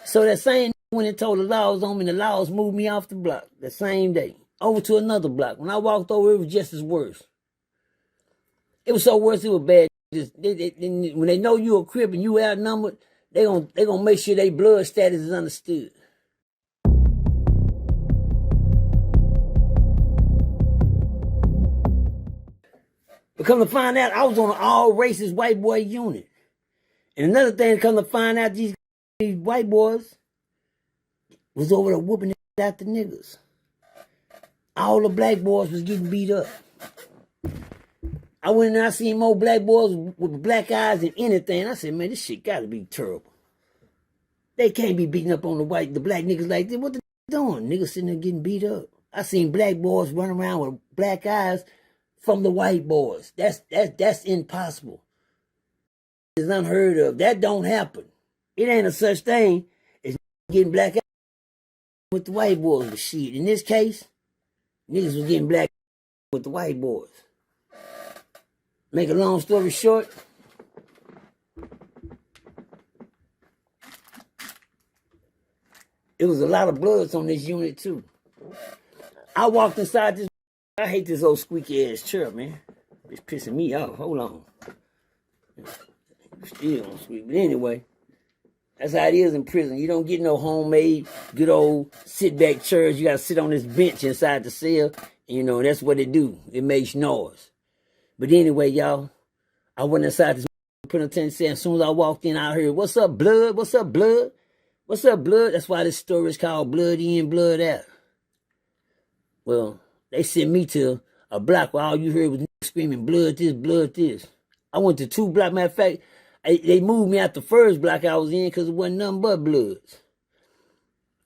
So that same went and told the laws on me, and the laws moved me off the block the same day. Over to another block. When I walked over, it was just as worse. It was so worse, it was bad. When they know you a Crip and you outnumbered, they gonna make sure their blood status is understood. But come to find out, I was on an all racist white boy unit. And another thing, come to find out, these white boys was over there whooping out the niggas. All the black boys was getting beat up. I went and I seen more black boys with black eyes than anything. I said, man, this shit gotta be terrible. They can't be beating up on the black niggas like this. What the doing? Niggas sitting there getting beat up. I seen black boys running around with black eyes from the white boys. That's impossible. It's unheard of. That don't happen. It ain't a such thing as getting black eyes with the white boys. But shit, in this case, niggas was getting black with the white boys. Make a long story short, it was a lot of bloods on this unit too. I walked inside this. I hate this old squeaky ass chair, man. It's pissing me off. Hold on. Still on squeak. But anyway, that's how it is in prison. You don't get no homemade, good old sit back chairs. You gotta sit on this bench inside the cell. You know, that's what it do. It makes noise. But anyway, y'all, I went inside this penitentiary. As soon as I walked in, I heard, "What's up, blood? What's up, blood? What's up, blood?" That's why this story is called Blood In, Blood Out. Well, they sent me to a block where all you heard was screaming, "Blood this, blood this." I went to 2 blocks. Matter of fact, they moved me out the first block I was in because it wasn't nothing but bloods.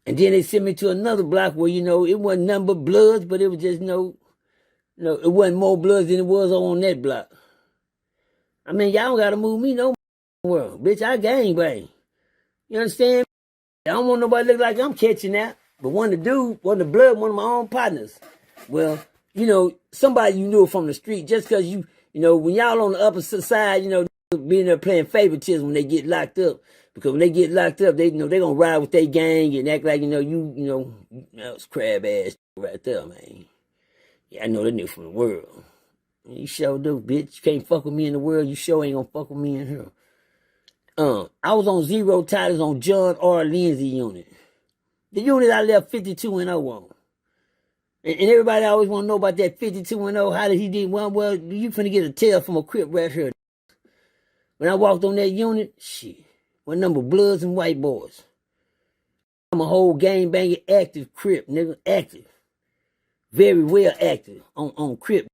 And then they sent me to another block where, you know, it wasn't nothing but bloods, but it was just, it wasn't more bloods than it was on that block. I mean, y'all don't got to move me no more. Bitch, I gangbang. You understand? I don't want nobody to look like I'm catching that. But one of my own partners. Well, you know, somebody you knew from the street, just because when y'all on the upper side, being there playing favoritism when they get locked up. Because when they get locked up, they going to ride with their gang and act like, it's crab ass right there, man. Yeah, I know that nigga from the world. You sure do, bitch. You can't fuck with me in the world. You sure ain't gonna fuck with me in here. I was on zero titles on John R. Lindsay unit. The unit I left 52-0 on. And everybody always want to know about that 52-0. How did he do? Well, you finna get a tell from a Crip right here. When I walked on that unit, shit. What number bloods and white boys. I'm a whole gang banging active Crip, nigga. Active. Very well active on Crip.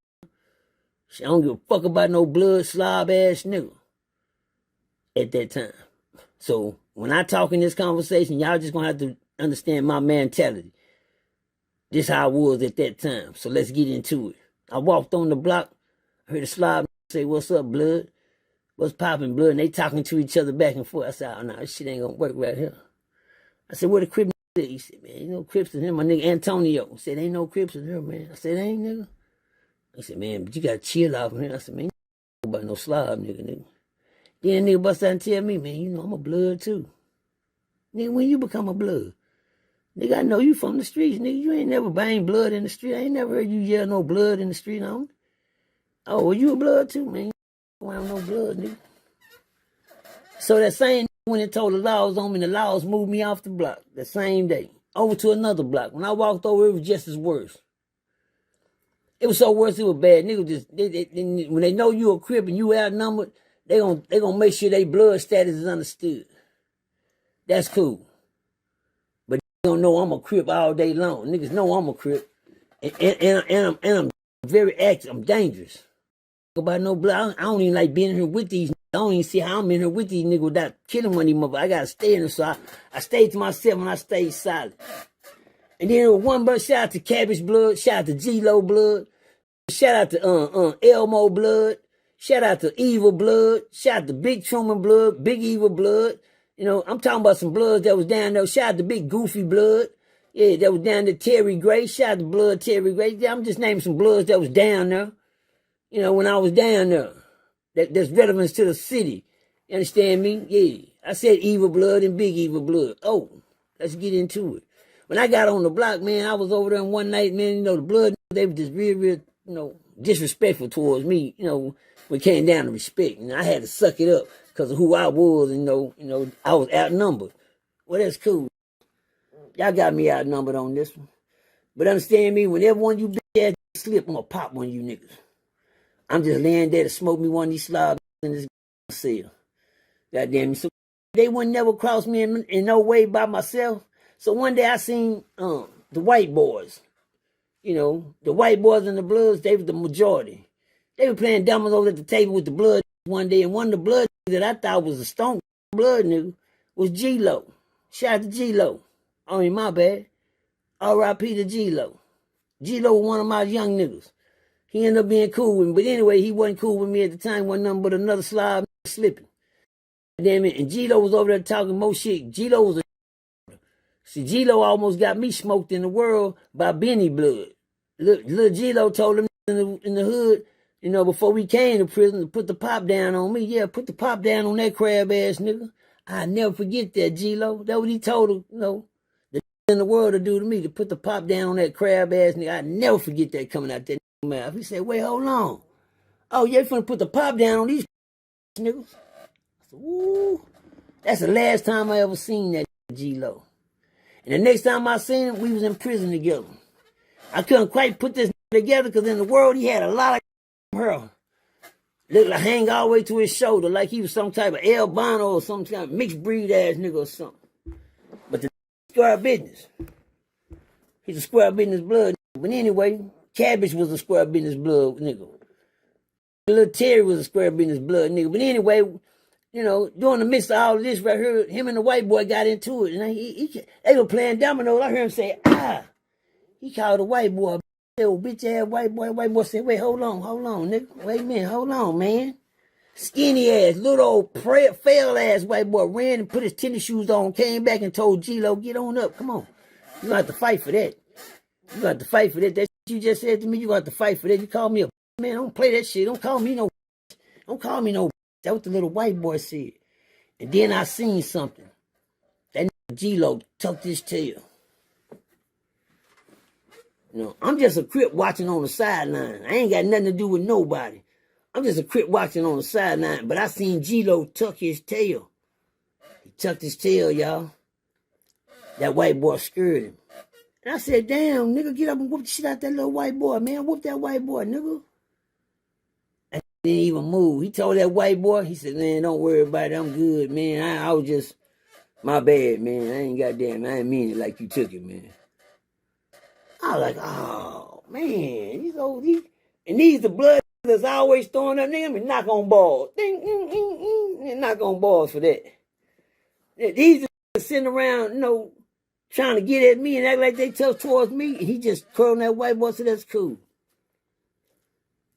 I don't give a fuck about no blood slob ass nigga at that time. So when I talk in this conversation, y'all just gonna have to understand my mentality. This how I was at that time. So let's get into it. I walked on the block, heard a slob say, "What's up, blood? What's popping, blood?" And they talking to each other back and forth. I said, "Oh no, this shit ain't gonna work right here." I said, "Where the Crip at?" He said, "Man, ain't no Crips in here." My nigga Antonio said, "Ain't no Crips in here, man." I said, "Ain't, nigga." He said, "Man, but you gotta chill out from here." I said, "Man, you don't know about no slob, nigga. Then the nigga bust out and tell me, "Man, I'm a blood too." Nigga, when you become a blood? Nigga, I know you from the streets, nigga. You ain't never banged blood in the street. I ain't never heard you yell no blood in the street on. Oh, well, you a blood too, man. You ain't no blood, nigga. So that same went and told the laws on me, and the laws moved me off the block the same day. Over to another block. When I walked over, it was just as worse. It was so worse, it was bad. Niggas when they know you a Crip and you outnumbered, they gonna make sure their blood status is understood. That's cool. But they don't know I'm a Crip all day long. Niggas know I'm a Crip. And I'm very active. I'm dangerous. About no blood. I don't even like being here with these. I don't even see how I'm in here with these niggas without killing one of these motherfuckers. I gotta stay in there. So I stayed to myself and I stayed silent. And then there was one blood. Shout out to Cabbage Blood. Shout out to G-Lo Blood. Shout out to Elmo Blood. Shout out to Evil Blood. Shout out to Big Truman Blood. Big Evil Blood. I'm talking about some bloods that was down there. Shout out to Big Goofy Blood. Yeah, that was down there. Terry Gray. Shout out to Blood Terry Gray. Yeah, I'm just naming some bloods that was down there. When I was down there. That's relevance to the city. You understand me? Yeah. I said evil blood and big evil blood. Oh, let's get into it. When I got on the block, man, I was over there one night, man, the blood, they were just real, disrespectful towards me, when it came down to respect. And I had to suck it up because of who I was, I was outnumbered. Well, that's cool. Y'all got me outnumbered on this one. But understand me, whenever one of you bitch ass slip, I'm gonna pop one of you niggas. I'm just laying there to smoke me one of these slobs in this cell. Goddamn me. So they wouldn't never cross me in no way by myself. So one day I seen the white boys. The white boys and the bloods, they were the majority. They were playing dominoes at the table with the blood one day, and one of the blood that I thought was a stone blood nigga was G-Lo. Shout out to G-Lo. I mean, my bad. R.I.P. to G-Lo. G-Lo was one of my young niggas. He ended up being cool with me. But anyway, he wasn't cool with me at the time. Wasn't nothing but another slob slipping. Damn it. And G-Lo was over there talking more shit. G-Lo was a... See, G-Lo almost got me smoked in the world by Benny Blood. Little G-Lo told him in the hood, before we came to prison, to put the pop down on me. Yeah, put the pop down on that crab ass nigga. I never forget that, G-Lo. That's what he told him, the in the world to do to me, to put the pop down on that crab ass nigga. I never forget that coming out that mouth. He said, wait, hold on. Oh, you finna put the pop down on these niggas? I said, ooh. That's the last time I ever seen that G-Lo. And the next time I seen him, we was in prison together. I couldn't quite put this together because in the world he had a lot of hair. Looked like hang all the way to his shoulder like he was some type of albino or some kind of mixed breed ass nigga or something. But the square business. He's a square business blood nigga. But anyway, Cabbage was a square business blood nigga. Little Terry was a square business blood nigga. But anyway, during the midst of all of this right here, him and the white boy got into it. And they were playing dominoes. I heard him say, He called the white boy, bitch ass white boy. White boy said, wait, hold on, nigga. Wait a minute, hold on, man. Skinny ass, little old fail ass white boy ran and put his tennis shoes on, came back and told G-Lo, get on up, come on. You gonna have to fight for that. You gonna have to fight for that. That shit you just said to me, you gonna have to fight for that. You call me a man, don't play that shit. Don't call me no. That's what the little white boy said. And then I seen something. That G-Lo tucked his tail. I'm just a crip watching on the sideline. I ain't got nothing to do with nobody. I'm just a crip watching on the sideline. But I seen G-Lo tuck his tail. He tucked his tail, y'all. That white boy scared him. And I said, damn, nigga, get up and whoop the shit out that little white boy, man. Whoop that white boy, nigga. And he didn't even move. He told that white boy, he said, man, don't worry about it. I'm good, man. I was just, my bad, man. I ain't mean it like you took it, man. I was like, oh, man. These the blood that's always throwing up, nigga, knock on balls. Ding, ding, ding, ding. Knock on balls for that. These are sitting around, trying to get at me and act like they tough towards me. And he just curling that white boy, so that's cool.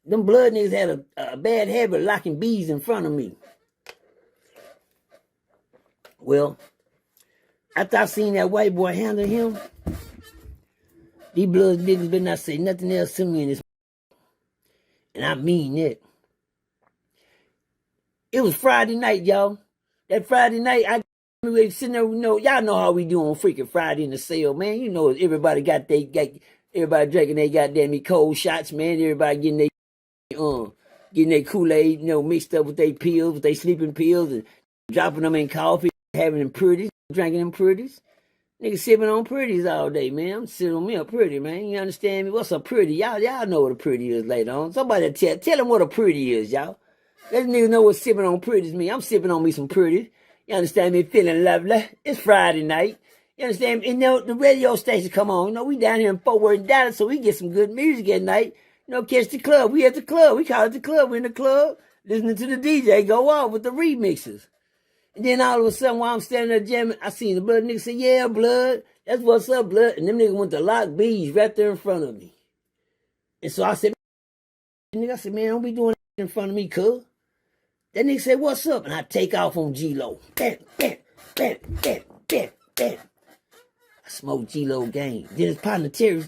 Them blood niggas had a bad habit of locking bees in front of me. Well, after I seen that white boy handle him, these blood niggas better not say nothing else to me in this. And I mean that. It was Friday night, y'all. That Friday night, I sitting there, y'all know how we do on freaking Friday in the cell, man. Everybody everybody drinking they goddamn cold shots, man. Everybody getting their Kool-Aid, mixed up with their pills, with their sleeping pills, and dropping them in coffee, having them pretties, drinking them pretties. Niggas sipping on pretties all day, man. I'm sitting on me a pretty, man. You understand me? What's a pretty? Y'all know what a pretty is later on. Somebody tell them what a pretty is, y'all. Let niggas know what sipping on pretties mean. I'm sipping on me some pretties. You understand me? Feeling lovely. It's Friday night. You understand me? And the radio station come on. We down here in Fort Worth, Dallas, so we get some good music at night. Catch the club. We at the club. We call it the club. We in the club, listening to the DJ go off with the remixes. And then all of a sudden, while I'm standing there jamming, I seen the blood nigga say, yeah, blood. That's what's up, blood. And them niggas went to lock bees right there in front of me. And so I said, man, don't be doing that in front of me, cuz. That nigga said, what's up? And I take off on G-Lo. Bam, bam, bam, bam, bam, bam. I smoke G-Lo game. Then his partner Terry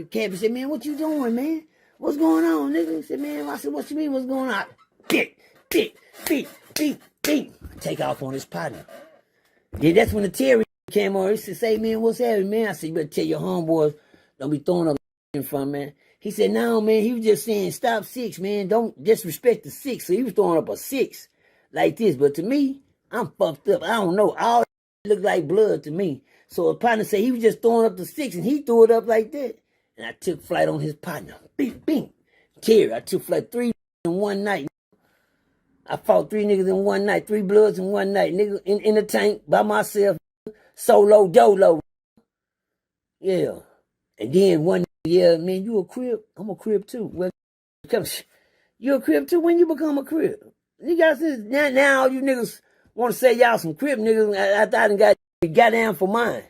Cabbage said, man, what you doing, man? What's going on, nigga? He said, man, I said, what you mean, what's going on? Beat, beat, beat, beat, Bing, take off on his partner. Then that's when the Terry came on. He said, "Say, man, what's happening, man?" I said, "You better tell your homeboys, don't be throwing up in front, man." He said, "No, man, he was just saying, stop 6, man. Don't disrespect the 6. So he was throwing up a 6 like this. But to me, I'm fucked up. I don't know. All looked like blood to me. So a partner said he was just throwing up the 6, and he threw it up like that. And I took flight on his partner. Bing, bing. Terry, I took flight 3 in one night. I fought 3 niggas in one night, 3 bloods in one night, nigga, in the tank by myself, solo dolo. Yeah. And then one yeah, man, you a crib? I'm a crib too. Well, you a crib too? When you become a crib? You guys, now you niggas want to say y'all some crib niggas. I thought I got down for mine.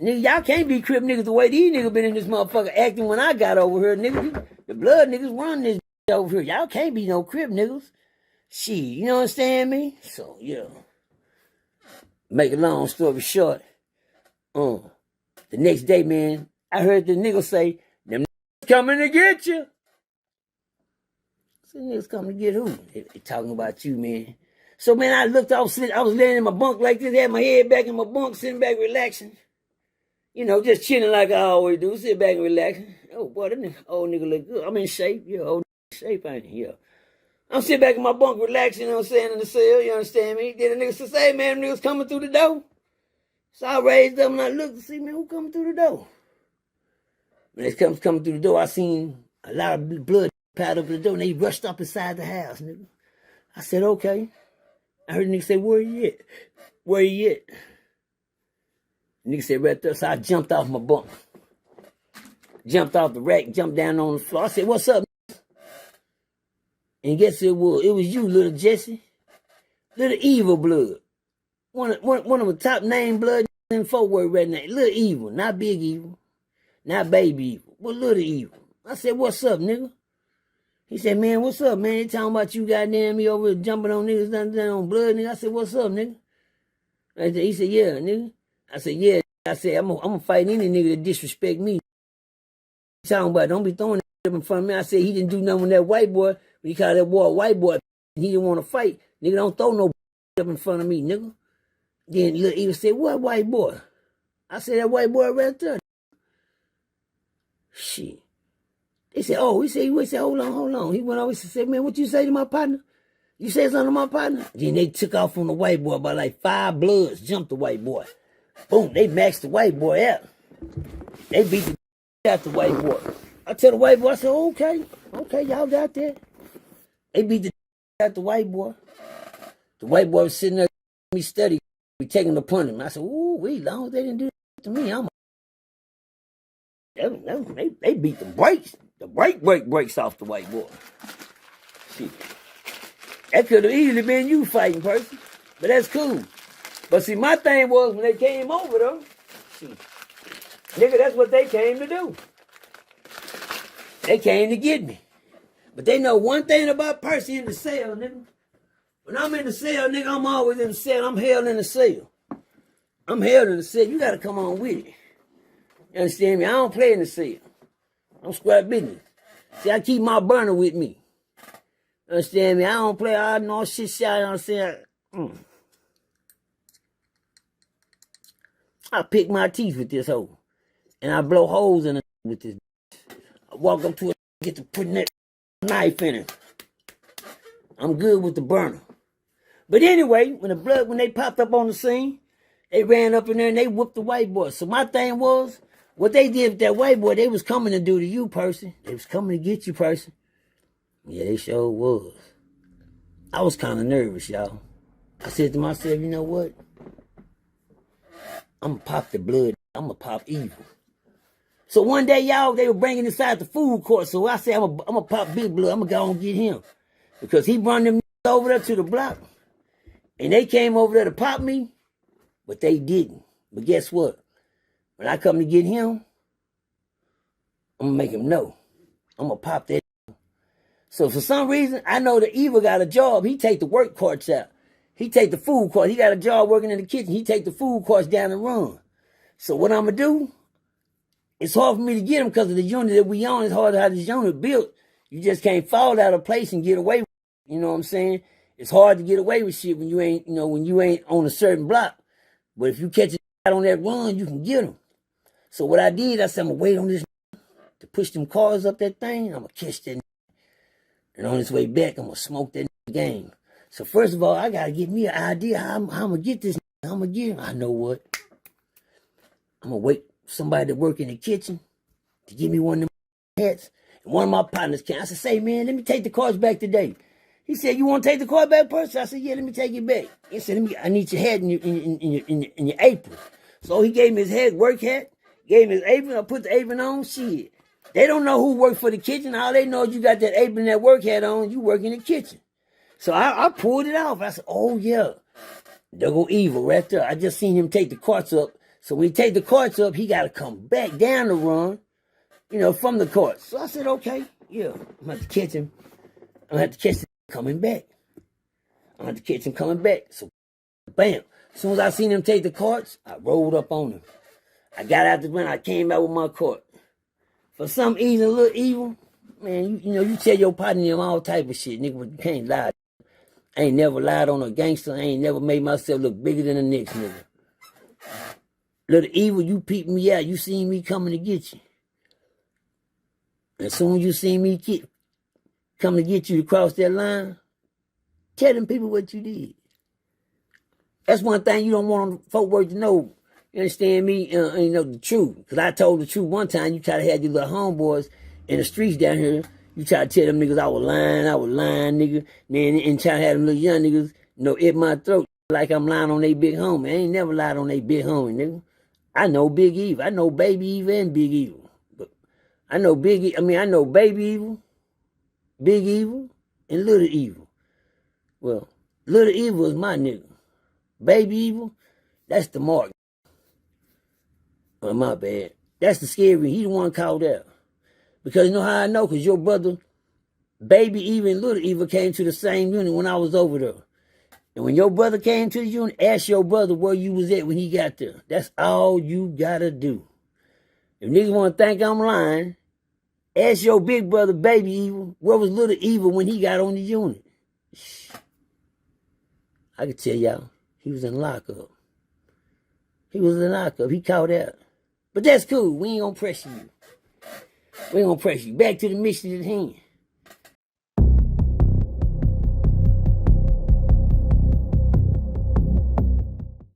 Nigga, y'all can't be crib niggas the way these niggas been in this motherfucker acting when I got over here, nigga. The blood niggas run this over here. Y'all can't be no crib niggas. Shit, you know what I'm saying, me? So, yeah. Make a long story short. The next day, man, I heard the nigga say, "Them niggas coming to get you." I said, "Niggas coming to get who?" They talking about you, man. So, man, I looked off, I was laying in my bunk like this, had my head back in my bunk, sitting back relaxing. You know, just chilling like I always do, sit back and relaxing. Oh, boy, that old nigga look good. I'm in shape. Yeah, old shape, ain't he? Yeah. I'm sitting back in my bunk relaxing, you know what I'm saying, in the cell, you understand me? Then the nigga says, "Hey, man, them niggas coming through the door." So I raised up and I looked to see, man, who coming through the door? When they coming through the door, I seen a lot of blood piled up in the door, and they rushed up inside the house, nigga. I said, "Okay." I heard the nigga say, "Where you at? Where you at?" The nigga said, "Right there." So I jumped off my bunk. Jumped off the rack, jumped down on the floor. I said, "What's up?" And guess it was you, little Jesse. Little Evil blood. One of the top name blood in Fort Worth right now. Little Evil, not Big Evil, not Baby Evil, but Little Evil. I said, "What's up, nigga?" He said, "Man, what's up, man? They talking about you goddamn me over here jumping on niggas, down on blood, nigga." I said, "What's up, nigga?" He said, "Yeah, nigga." I said, "Yeah." I said, I'm gonna fight any nigga that disrespect me. He talking about, don't be throwing that up in front of me. I said, he didn't do nothing with that white boy. When he called that boy a white boy, he didn't want to fight. Nigga, don't throw no up in front of me, nigga. Then Lil Eva said, "What white boy?" I said, "That white boy right there." Shit. They said, "Oh," he said, hold on. He went over and said, "Man, what you say to my partner? You said something to my partner?" Then they took off on the white boy by like 5 bloods, jumped the white boy. Boom, they maxed the white boy out. They beat the out the white boy. I tell the white boy, I said, okay, y'all got that. They beat the out the white boy. The white boy was sitting there me study, we taking the punishment. I said, "Ooh, long as they didn't do that to me, they beat the brakes off the white boy." Shit. That could have easily been you fighting, Percy. But that's cool. But see, my thing was when they came over, though, nigga, that's what they came to do. They came to get me. But they know one thing about Percy in the cell, nigga. When I'm in the cell, nigga, I'm always in the cell. I'm held in the cell. I'm held in the cell. You got to come on with it. You understand me? I don't play in the cell. I'm square business. See, I keep my burner with me. Understand me? I don't play all no shit. You know what I'm saying? I pick my teeth with this hoe. And I blow holes in it with this. I walk up to it, get to putting that knife in it. I'm good with the burner. But anyway, when they popped up on the scene, they ran up in there and they whooped the white boy. So my thing was, what they did with that white boy, they was coming to do to you, Percy. They was coming to get you, Percy. Yeah, they sure was. I was kind of nervous, y'all. I said to myself, you know what? I'm going to pop the blood. I'm going to pop evil. So one day, y'all, they were bringing inside the food court. So I said, I'm going to pop big blood. I'm going to go and get him. Because he brought them over there to the block. And they came over there to pop me. But they didn't. But guess what? When I come to get him, I'm going to make him know. I'm going to pop that. So for some reason, I know the evil got a job. He take the work carts out. He take the food carts. He got a job working in the kitchen. He take the food carts down the run. So what I'm going to do, it's hard for me to get him because of the unit that we on. It's hard how this unit built. You just can't fall out of place and get away with it. You know what I'm saying? It's hard to get away with shit when you ain't, when you ain't on a certain block. But if you catch a on that run, you can get them. So what I did, I said, I'm going to wait on this to push them cars up that thing. I'm going to catch that. And on his way back, I'm going to smoke that game. So first of all, I got to get me an idea how I'm going to get this. How I'm going to get him. I know what. I'm going to wait for somebody to work in the kitchen to give me one of them hats. And one of my partners came. I said, say, man, let me take the cars back today. He said, you want to take the car back, Percy? I said, yeah, let me take it back. He said, I need your hat in your apron. So he gave me his hat, work hat, gave me his apron. I put the apron on. Shit. They don't know who worked for the kitchen. All they know is you got that apron, that work hat on. You work in the kitchen. So I pulled it off. I said, oh, yeah. There go Evil right there. I just seen him take the carts up. So when he take the carts up, he got to come back down the run, from the carts. So I said, okay, yeah, I'm going to have to catch him. I'm going to have to catch him coming back. I'm going to have to catch him coming back. So, bam. As soon as I seen him take the carts, I rolled up on him. I got out the run. I came out with my cart. For some reason, a little evil, man, you tell your partner them all type of shit, nigga, but you can't lie. I ain't never lied on a gangster. I ain't never made myself look bigger than the next nigga. Little evil, you peeped me out. You seen me coming to get you. As soon as you see me coming to get you to cross that line, tell them people what you did. That's one thing you don't want folk to know. You understand me? The truth. Because I told the truth one time. You try to have your little homeboys in the streets down here. You try to tell them niggas I was lying, nigga. Man, and try to have them little young niggas, in my throat like I'm lying on they big homie. I ain't never lied on they big homie, nigga. I know Big Evil. I know Baby Evil and Big Evil. But I know I know Baby Evil, Big Evil, and Little Evil. Well, Little Evil is my nigga. Baby Evil, that's the mark. Oh, my bad. That's the scary. He the one called out. Because you know how I know? Because your brother, Baby Evil and Little Evil came to the same unit when I was over there. And when your brother came to the unit, ask your brother where you was at when he got there. That's all you gotta do. If niggas want to think I'm lying, ask your big brother, Baby Evil, where was Little Evil when he got on the unit. I can tell y'all, he was in lockup. He was in lockup. He caught out. But that's cool. We ain't gonna pressure you. We ain't gonna pressure you. Back to the mission at hand.